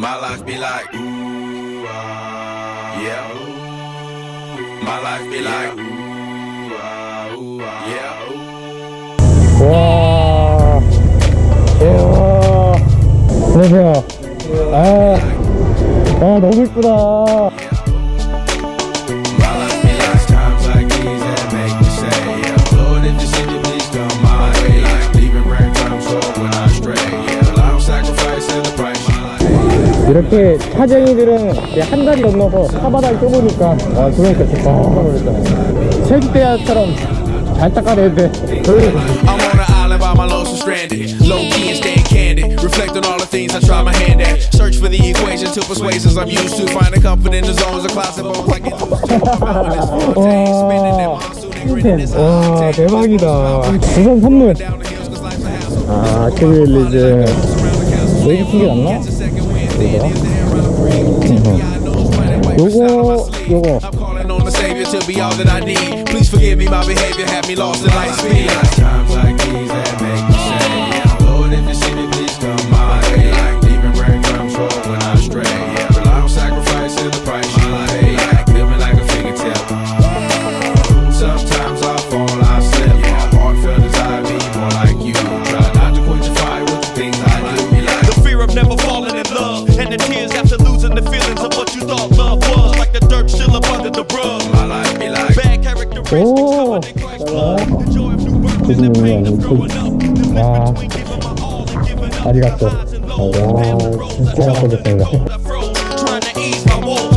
My life be like, ooh, yeah. My life be like, ooh, yeah. 와, 와, 안녕하세요. 너무 이쁘다. My life be like times like these that make me say, yeah. Lord, if you see me, please come my way. Like leaving breadcrumbs for when I stray, yeah. Allow sacrifice and the price. 이렇게 차쟁이들은 이제 한 다리 건너서 사바다를 좁으니까 그러니까 좋다 그랬잖아요. 세기대야처럼 잘 닦아내는데 I'm on an island by my lonesome stranded, low key and staying candid, reflect on all the things I try my hand at, search for the equation to persuasions I'm used to, finding comfort in the zones of closet bones I get 와 대박이다. 우선 선물 아크릴리즈 왜 이렇게 낫나? 요거 on the savior to be all that I need. Please forgive me, my behavior had me lost in light speed. Times like these that make me say, yeah. Lord, if you see me, please come my way. Like leaving breadcrumbs for when I stray, yeah. Rely on sacrifice and the price you pay. Like living like a fingertip. Sometimes I fall, I slip. Yeah, heartfelt as I be, more like you. Try not to quench the fire with the things I do. The fear of never falling in love, and the tears after losing the feelings of what you thought love was. Like the dirt still up under the rug. My life be like Bad characteristics covered in Christ's blood. The joy of new birth and the pain of growing up. The difference between giving my all and giving up. 아리가또. Highs and lows. 진짜 예쁘겠습니다. Trying to ease my woes.